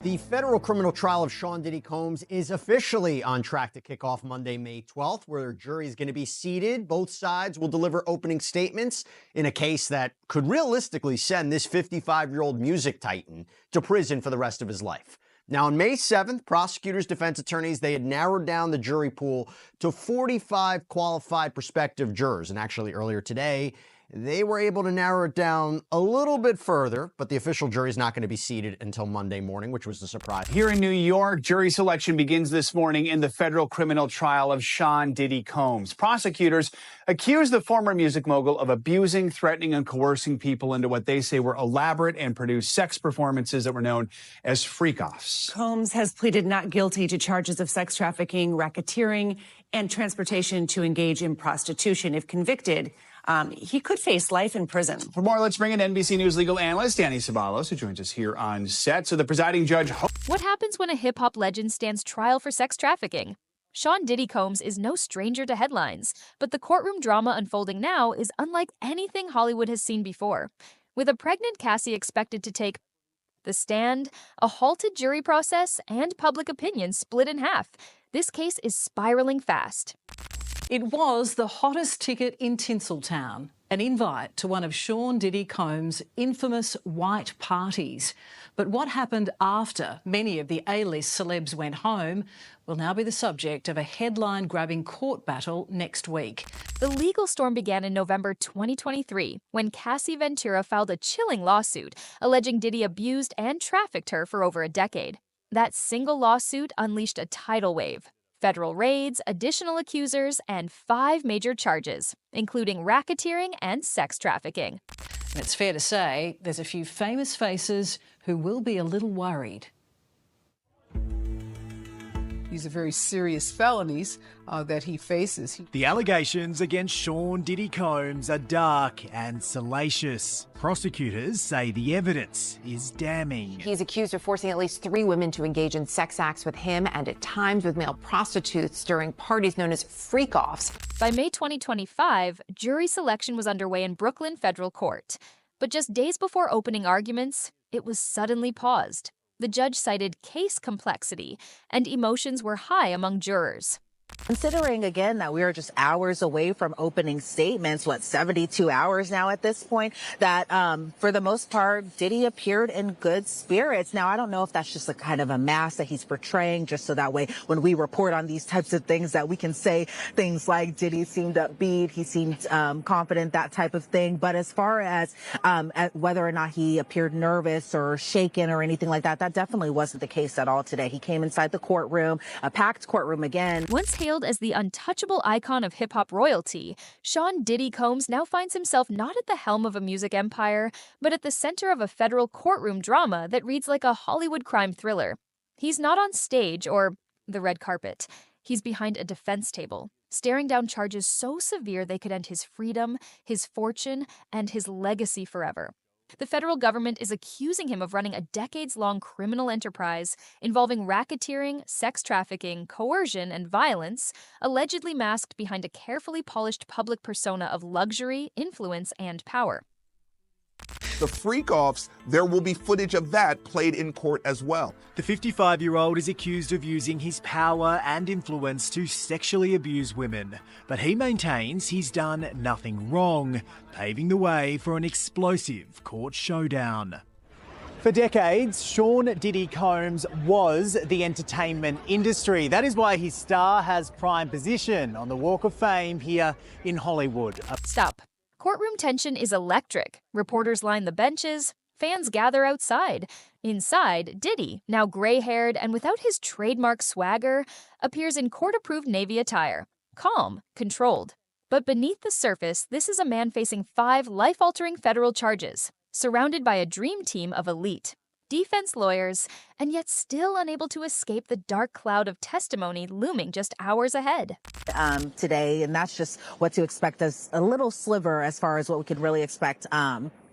The federal criminal trial of Sean Diddy Combs is officially on track to kick off Monday, May 12th, where a jury is going to be seated. Both sides will deliver opening statements in a case that could realistically send this 55-year-old music titan to prison for the rest of his life. Now, on May 7th, prosecutors, defense attorneys, they had narrowed down the jury pool to 45 qualified prospective jurors. And actually, earlier today, they were able to narrow it down a little bit further, but the official jury is not going to be seated until Monday morning, which was a surprise. Here in New York, jury selection begins this morning in the federal criminal trial of Sean Diddy Combs. Prosecutors accuse the former music mogul of abusing, threatening, and coercing people into what they say were elaborate and produced sex performances that were known as freak-offs. Combs has pleaded not guilty to charges of sex trafficking, racketeering, and transportation to engage in prostitution. If convicted, he could face life in prison. For more, let's bring in NBC News legal analyst Danny Ceballos, who joins us here on set. So the presiding judge... What happens when a hip-hop legend stands trial for sex trafficking? Sean Diddy Combs is no stranger to headlines, but the courtroom drama unfolding now is unlike anything Hollywood has seen before. With a pregnant Cassie expected to take the stand, a halted jury process, and public opinion split in half, this case is spiraling fast. It was the hottest ticket in Tinseltown, an invite to one of Sean Diddy Combs' infamous white parties. But what happened after many of the A-list celebs went home will now be the subject of a headline-grabbing court battle next week. The legal storm began in November 2023 when Cassie Ventura filed a chilling lawsuit alleging Diddy abused and trafficked her for over a decade. That single lawsuit unleashed a tidal wave. Federal raids, additional accusers, and 5 major charges, including racketeering and sex trafficking. And it's fair to say there's a few famous faces who will be a little worried. These are very serious felonies that he faces. The allegations against Sean Diddy Combs are dark and salacious. Prosecutors say the evidence is damning. He's accused of forcing at least 3 women to engage in sex acts with him and at times with male prostitutes during parties known as freak-offs. By May 2025, jury selection was underway in Brooklyn Federal Court. But just days before opening arguments, it was suddenly paused. The judge cited case complexity, and emotions were high among jurors. Considering, again, that we are just hours away from opening statements, 72 hours now at this point, that for the most part, Diddy appeared in good spirits. Now, I don't know if that's just a kind of a mask that he's portraying, just so that way when we report on these types of things that we can say things like Diddy seemed upbeat, he seemed confident, that type of thing. But as far as whether or not he appeared nervous or shaken or anything like that, that definitely wasn't the case at all today. He came inside the courtroom, a packed courtroom again. Once hailed as the untouchable icon of hip-hop royalty, Sean Diddy Combs now finds himself not at the helm of a music empire, but at the center of a federal courtroom drama that reads like a Hollywood crime thriller. He's not on stage or the red carpet. He's behind a defense table, staring down charges so severe they could end his freedom, his fortune, and his legacy forever. The federal government is accusing him of running a decades-long criminal enterprise involving racketeering, sex trafficking, coercion, and violence, allegedly masked behind a carefully polished public persona of luxury, influence, and power. The freak-offs, there will be footage of that played in court as well. The 55-year-old is accused of using his power and influence to sexually abuse women, but he maintains he's done nothing wrong, paving the way for an explosive court showdown. For decades, Sean Diddy Combs was the entertainment industry. That is why his star has prime position on the Walk of Fame here in Hollywood. Stop. Courtroom tension is electric. Reporters line the benches. Fans gather outside. Inside, Diddy, now gray-haired and without his trademark swagger, appears in court-approved Navy attire. Calm, controlled. But beneath the surface, this is a man facing 5 life-altering federal charges, surrounded by a dream team of elite defense lawyers, and yet still unable to escape the dark cloud of testimony looming just hours ahead. Today, and that's just what to expect, as a little sliver as far as what we could really expect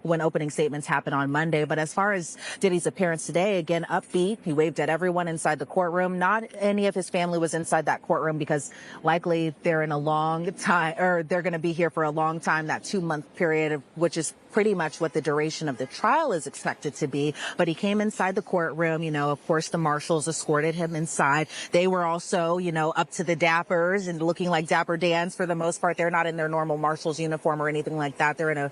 when opening statements happen on Monday. But as far as Diddy's appearance today, again, upbeat. He waved at everyone inside the courtroom. Not any of his family was inside that courtroom because likely they're in a long time, or they're going to be here for a long time, that 2-month period, which is pretty much what the duration of the trial is expected to be. But he came inside the courtroom. Of course, the marshals escorted him inside. They were also, up to the dappers and looking like Dapper Dans for the most part. They're not in their normal marshal's uniform or anything like that. They're in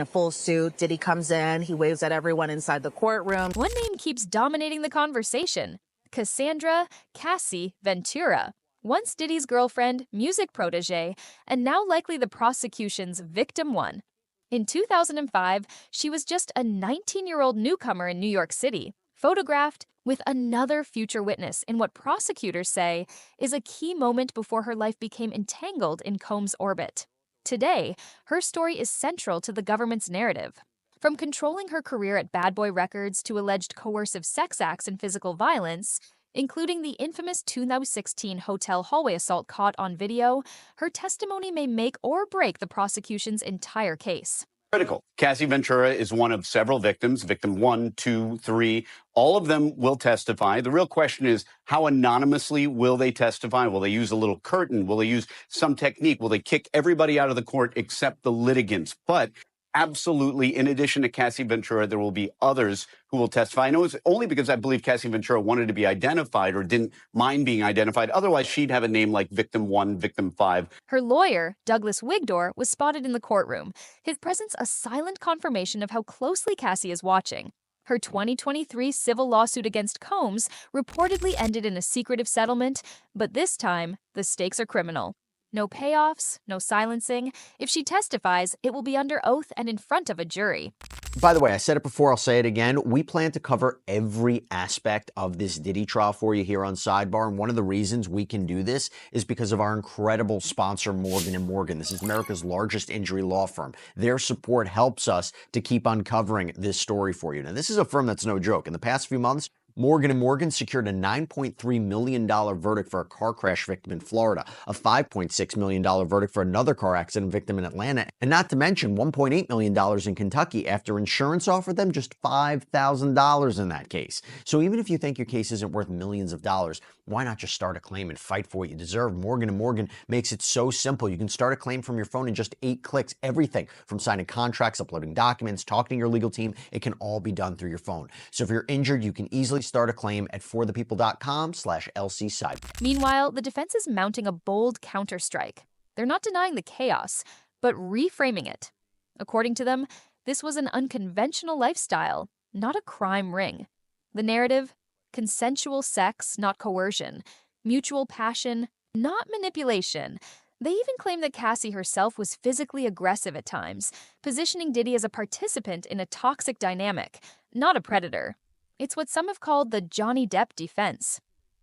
a full suit. Diddy comes in. He waves at everyone inside the courtroom. One name keeps dominating the conversation: Cassie Ventura. Once Diddy's girlfriend, music protege, and now likely the prosecution's victim one. In 2005, she was just a 19-year-old newcomer in New York City, photographed with another future witness in what prosecutors say is a key moment before her life became entangled in Combs' orbit. Today, her story is central to the government's narrative. From controlling her career at Bad Boy Records to alleged coercive sex acts and physical violence, including the infamous 2016 hotel hallway assault caught on video, her testimony may make or break the prosecution's entire case. Critical. Cassie Ventura is one of several victims, victim 1, 2, 3. All of them will testify. The real question is, how anonymously will they testify? Will they use a little curtain? Will they use some technique? Will they kick everybody out of the court except the litigants? But absolutely, in addition to Cassie Ventura, there will be others who will testify. I know it's only because I believe Cassie Ventura wanted to be identified or didn't mind being identified. Otherwise, she'd have a name like Victim 1, Victim 5. Her lawyer, Douglas Wigdor, was spotted in the courtroom, his presence a silent confirmation of how closely Cassie is watching. Her 2023 civil lawsuit against Combs reportedly ended in a secretive settlement, but this time, the stakes are criminal. No payoffs, no silencing. If she testifies, it will be under oath and in front of a jury. By the way, I said it before, I'll say it again. We plan to cover every aspect of this Diddy trial for you here on Sidebar. And one of the reasons we can do this is because of our incredible sponsor, Morgan & Morgan. This is America's largest injury law firm. Their support helps us to keep uncovering this story for you. Now, this is a firm that's no joke. In the past few months, Morgan & Morgan secured a $9.3 million verdict for a car crash victim in Florida, a $5.6 million verdict for another car accident victim in Atlanta, and not to mention $1.8 million in Kentucky after insurance offered them just $5,000 in that case. So even if you think your case isn't worth millions of dollars, why not just start a claim and fight for what you deserve? Morgan & Morgan makes it so simple. You can start a claim from your phone in just 8 clicks. Everything from signing contracts, uploading documents, talking to your legal team, it can all be done through your phone. So if you're injured, you can easily start a claim at forthepeople.com/LC-Side. Meanwhile, the defense is mounting a bold counterstrike. They're not denying the chaos, but reframing it. According to them, this was an unconventional lifestyle, not a crime ring. The narrative: consensual sex, not coercion; mutual passion, not manipulation. They even claim that Cassie herself was physically aggressive at times, positioning Diddy as a participant in a toxic dynamic, not a predator. It's what some have called the Johnny Depp defense.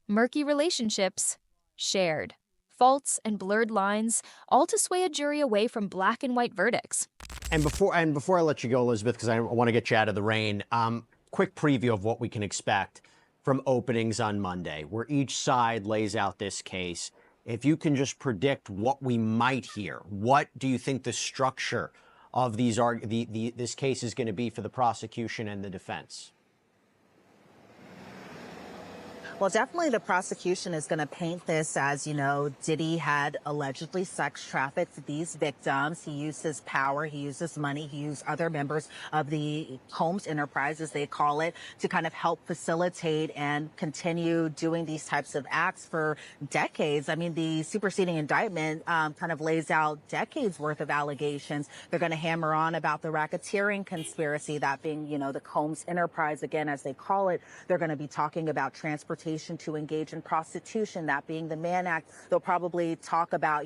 Murky relationships, shared. Faults and blurred lines, all to sway a jury away from black and white verdicts. And before I let you go, Elizabeth, because I want to get you out of the rain, quick preview of what we can expect from openings on Monday, where each side lays out this case. If you can just predict what we might hear, what do you think the structure of this case is going to be for the prosecution and the defense? Well, definitely the prosecution is going to paint this as, Diddy had allegedly sex trafficked these victims. He used his power, he used his money, he used other members of the Combs enterprise, as they call it, to kind of help facilitate and continue doing these types of acts for decades. I mean, the superseding indictment kind of lays out decades worth of allegations. They're going to hammer on about the racketeering conspiracy, that being, the Combs enterprise, again, as they call it. They're going to be talking about transportation to engage in prostitution, that being the Mann Act. They'll probably talk about,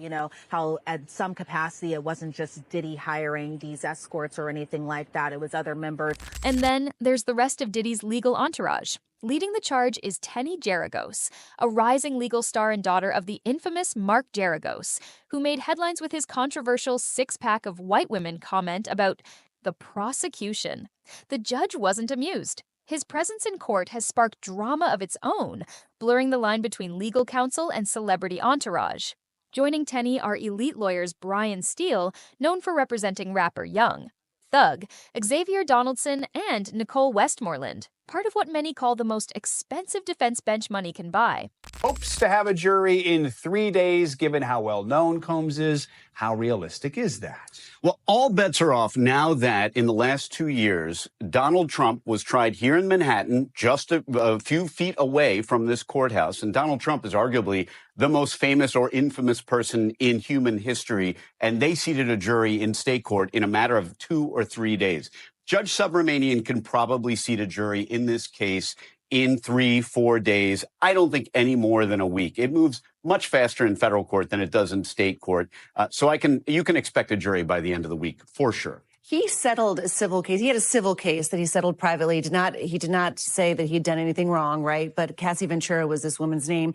how at some capacity it wasn't just Diddy hiring these escorts or anything like that. It was other members. And then there's the rest of Diddy's legal entourage. Leading the charge is Tenny Geragos, a rising legal star and daughter of the infamous Mark Geragos, who made headlines with his controversial six-pack of white women comment about the prosecution. The judge wasn't amused. His presence in court has sparked drama of its own, blurring the line between legal counsel and celebrity entourage. Joining Tenny are elite lawyers Brian Steele, known for representing rapper Young, Thug, Xavier Donaldson, and Nicole Westmoreland, part of what many call the most expensive defense bench money can buy. Hopes to have a jury in 3 days, given how well-known Combs is. How realistic is that? Well, all bets are off now that in the last 2 years, Donald Trump was tried here in Manhattan, just a few feet away from this courthouse. And Donald Trump is arguably the most famous or infamous person in human history. And they seated a jury in state court in a matter of 2 or 3 days. Judge Subramanian can probably seat a jury in this case in 3-4 days. I don't think any more than a week. It moves much faster in federal court than it does in state court. So you can expect a jury by the end of the week for sure. He settled a civil case. He had a civil case that he settled privately. He did not say that he'd done anything wrong, right? But Cassie Ventura was this woman's name.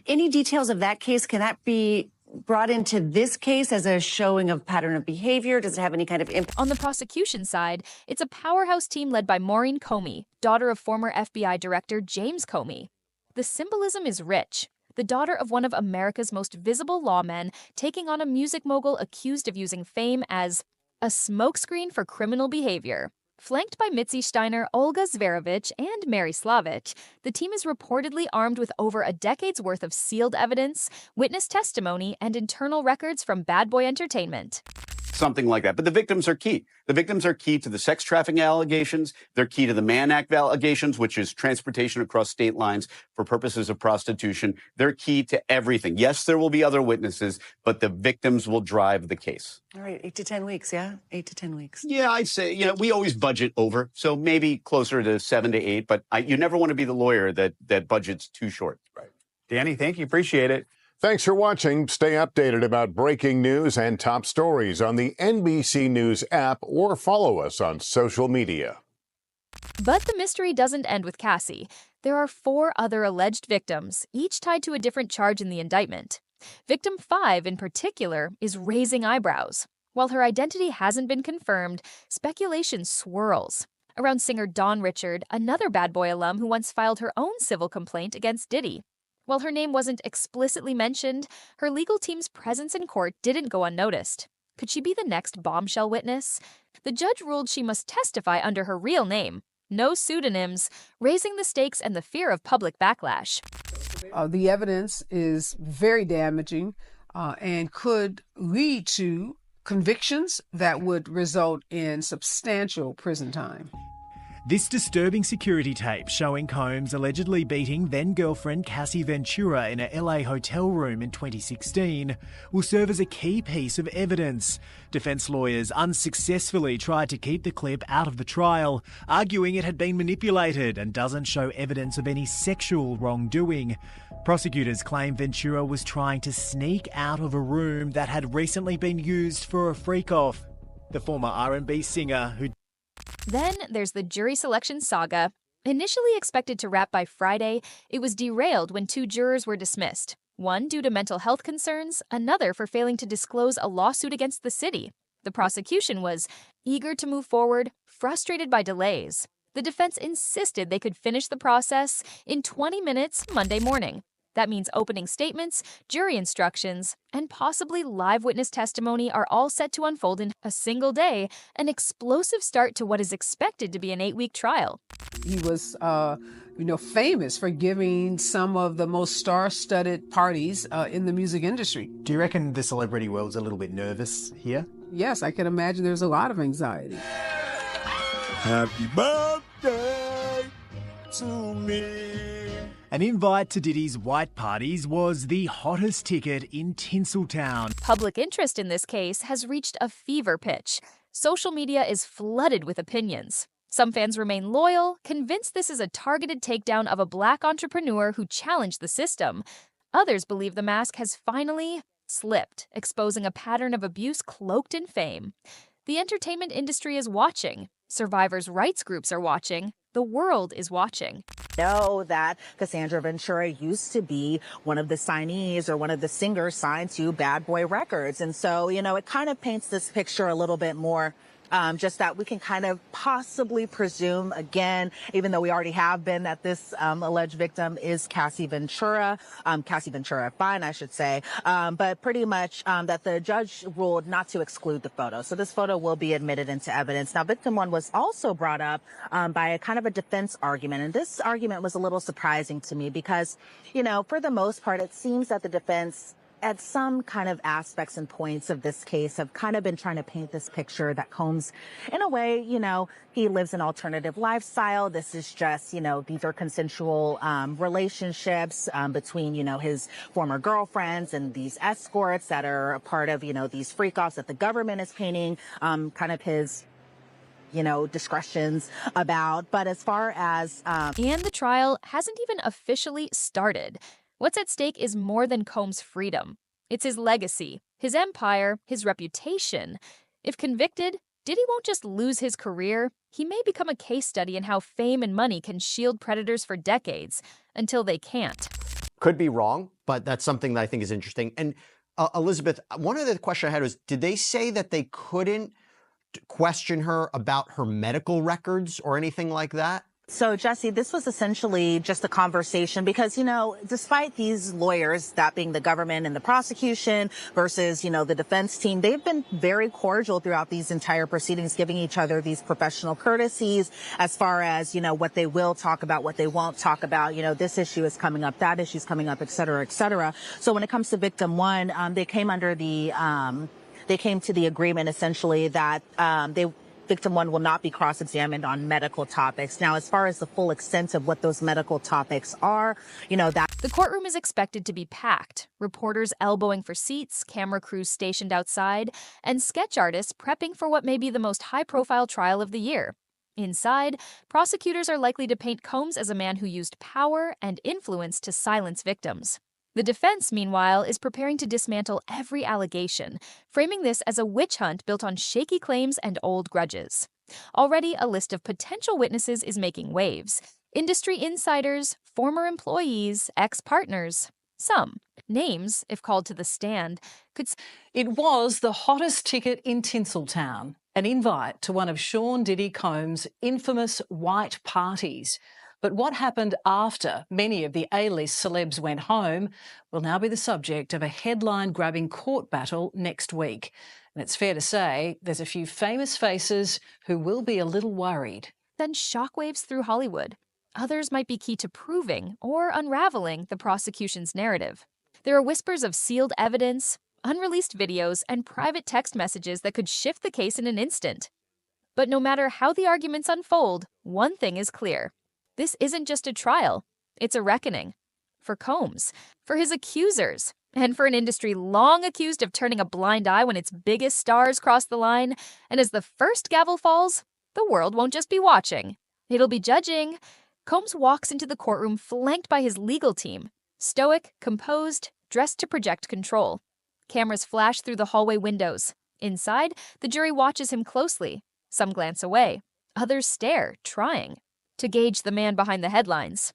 Any details of that case, can that be brought into this case as a showing of pattern of behavior? Does it have any kind of impact? On the prosecution side, it's a powerhouse team led by Maureen Comey, daughter of former FBI Director James Comey. The symbolism is rich. The daughter of one of America's most visible lawmen taking on a music mogul accused of using fame as a smokescreen for criminal behavior. Flanked by Mitzi Steiner, Olga Zverevich, and Mary Slavich, the team is reportedly armed with over a decade's worth of sealed evidence, witness testimony, and internal records from Bad Boy Entertainment. Something like that. But the victims are key. The victims are key to the sex trafficking allegations. They're key to the Mann Act allegations, which is transportation across state lines for purposes of prostitution. They're key to everything. Yes, there will be other witnesses, but the victims will drive the case. All right, 8 to 10 weeks, yeah? 8 to 10 weeks. Yeah, I'd say, we always budget over, so maybe closer to 7 to 8, but you never want to be the lawyer that budgets too short. Right. Danny, thank you. Appreciate it. Thanks for watching. Stay updated about breaking news and top stories on the NBC News app or follow us on social media. But the mystery doesn't end with Cassie. There are 4 other alleged victims, each tied to a different charge in the indictment. Victim 5, in particular, is raising eyebrows. While her identity hasn't been confirmed, speculation swirls around singer Dawn Richard, another Bad Boy alum who once filed her own civil complaint against Diddy. While her name wasn't explicitly mentioned, her legal team's presence in court didn't go unnoticed. Could she be the next bombshell witness? The judge ruled she must testify under her real name. No pseudonyms, raising the stakes and the fear of public backlash. The evidence is very damaging and could lead to convictions that would result in substantial prison time. This disturbing security tape showing Combs allegedly beating then-girlfriend Cassie Ventura in a LA hotel room in 2016 will serve as a key piece of evidence. Defence lawyers unsuccessfully tried to keep the clip out of the trial, arguing it had been manipulated and doesn't show evidence of any sexual wrongdoing. Prosecutors claim Ventura was trying to sneak out of a room that had recently been used for a freak-off. The former R&B singer who Then there's the jury selection saga. Initially expected to wrap by Friday, it was derailed when 2 jurors were dismissed. One due to mental health concerns, another for failing to disclose a lawsuit against the city. The prosecution was eager to move forward, frustrated by delays. The defense insisted they could finish the process in 20 minutes Monday morning. That means opening statements, jury instructions, and possibly live witness testimony are all set to unfold in a single day, an explosive start to what is expected to be an 8-week trial. He was, famous for giving some of the most star-studded parties in the music industry. Do you reckon the celebrity world's a little bit nervous here? Yes, I can imagine there's a lot of anxiety. Happy birthday to me. An invite to Diddy's white parties was the hottest ticket in Tinseltown. Public interest in this case has reached a fever pitch. Social media is flooded with opinions. Some fans remain loyal, convinced this is a targeted takedown of a black entrepreneur who challenged the system. Others believe the mask has finally slipped, exposing a pattern of abuse cloaked in fame. The entertainment industry is watching. Survivors' rights groups are watching. The world is watching. Know that Cassandra Ventura used to be one of the signees or one of the singers signed to Bad Boy Records. And so, it kind of paints this picture a little bit more just that we can kind of possibly presume, again, even though we already have been, that this alleged victim is Cassie Ventura, fine, I should say, but pretty much that the judge ruled not to exclude the photo. So this photo will be admitted into evidence. Now, victim one was also brought up by a kind of a defense argument, and this argument was a little surprising to me because, you know, for the most part, it seems that the defense at some kind of aspects and points of this case have kind of been trying to paint this picture that Combs, in a way, you know, he lives an alternative lifestyle. This is just, you know, these are consensual relationships between, you know, his former girlfriends and these escorts that are a part of, you know, these freak-offs that the government is painting kind of his, you know, discretions about. But as far as And the trial hasn't even officially started. What's at stake is more than Combs' freedom. It's his legacy, his empire, his reputation. If convicted, Diddy won't just lose his career, he may become a case study in how fame and money can shield predators for decades, until they can't. Could be wrong, but that's something that I think is interesting. And Elizabeth, one of the questions I had was, did they say that they couldn't question her about her medical records or anything like that? So, Jesse, this was essentially just a conversation because, you know, despite these lawyers, that being the government and the prosecution versus, you know, the defense team, they've been very cordial throughout these entire proceedings, giving each other these professional courtesies as far as, you know, what they will talk about, what they won't talk about. You know, this issue is coming up, that issue is coming up, et cetera, et cetera. So when it comes to victim one, they came to the agreement essentially that victim one will not be cross-examined on medical topics. Now, as far as the full extent of what those medical topics are, you know, that The courtroom is expected to be packed, reporters elbowing for seats, camera crews stationed outside, and sketch artists prepping for what may be the most high-profile trial of the year. Inside, prosecutors are likely to paint Combs as a man who used power and influence to silence victims. The defense, meanwhile, is preparing to dismantle every allegation, framing this as a witch hunt built on shaky claims and old grudges. Already, a list of potential witnesses is making waves. Industry insiders, former employees, ex-partners. Some names, if called to the stand, could... It was the hottest ticket in Tinseltown, an invite to one of Sean Diddy Combs' infamous white parties. But what happened after many of the A-list celebs went home will now be the subject of a headline-grabbing court battle next week. And it's fair to say there's a few famous faces who will be a little worried. Then shockwaves through Hollywood. Others might be key to proving or unraveling the prosecution's narrative. There are whispers of sealed evidence, unreleased videos, and private text messages that could shift the case in an instant. But no matter how the arguments unfold, one thing is clear. This isn't just a trial, it's a reckoning. For Combs, for his accusers, and for an industry long accused of turning a blind eye when its biggest stars cross the line. And as the first gavel falls, the world won't just be watching, it'll be judging. Combs walks into the courtroom flanked by his legal team, stoic, composed, dressed to project control. Cameras flash through the hallway windows. Inside, the jury watches him closely. Some glance away, others stare, trying to gauge the man behind the headlines.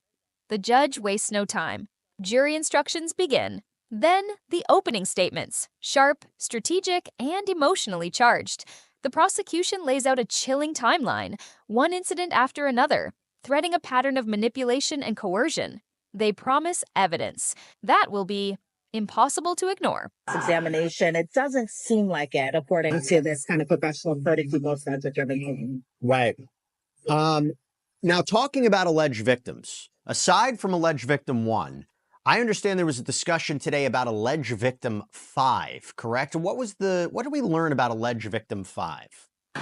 The judge wastes no time. Jury instructions begin. Then the opening statements, sharp, strategic, and emotionally charged. The prosecution lays out a chilling timeline, one incident after another, threading a pattern of manipulation and coercion. They promise evidence. That will be impossible to ignore. Examination, it doesn't seem like it, according to this kind of professional verdict we both had that you're making. Right. Now, talking about alleged victims, aside from alleged victim one, I understand there was a discussion today about alleged victim 5, correct? What did we learn about alleged victim 5?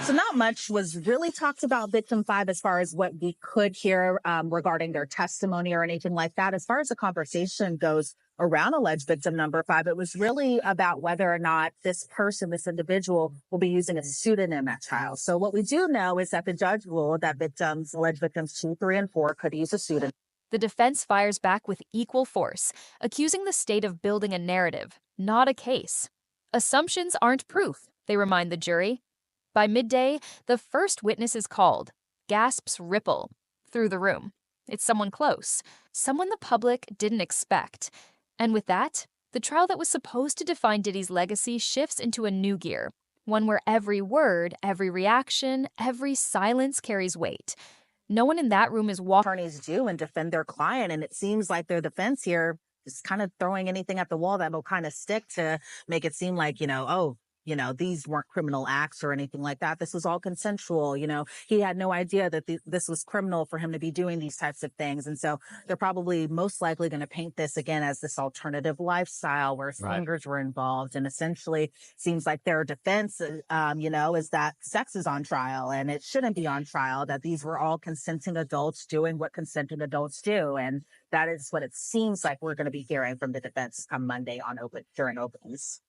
So not much was really talked about victim 5 as far as what we could hear regarding their testimony or anything like that. As far as the conversation goes around alleged victim number 5, it was really about whether or not this person, this individual, will be using a pseudonym at trial. So what we do know is that the judge ruled that alleged victims 2, 3, and 4 could use a pseudonym. The defense fires back with equal force, accusing the state of building a narrative, not a case. Assumptions aren't proof, they remind the jury. By midday, the first witness is called. Gasps ripple through the room. It's someone close, someone the public didn't expect. And with that, the trial that was supposed to define Diddy's legacy shifts into a new gear, one where every word, every reaction, every silence carries weight. No one in that room is walking. Attorneys do and defend their client, and it seems like their defense here is kind of throwing anything at the wall that will kind of stick to make it seem like, these weren't criminal acts or anything like that. This was all consensual. He had no idea that this was criminal for him to be doing these types of things. And so they're probably most likely going to paint this again as this alternative lifestyle where swingers were involved. And essentially seems like their defense, is that sex is on trial and it shouldn't be on trial, that these were all consenting adults doing what consenting adults do. And that is what it seems like we're going to be hearing from the defense come Monday during openings.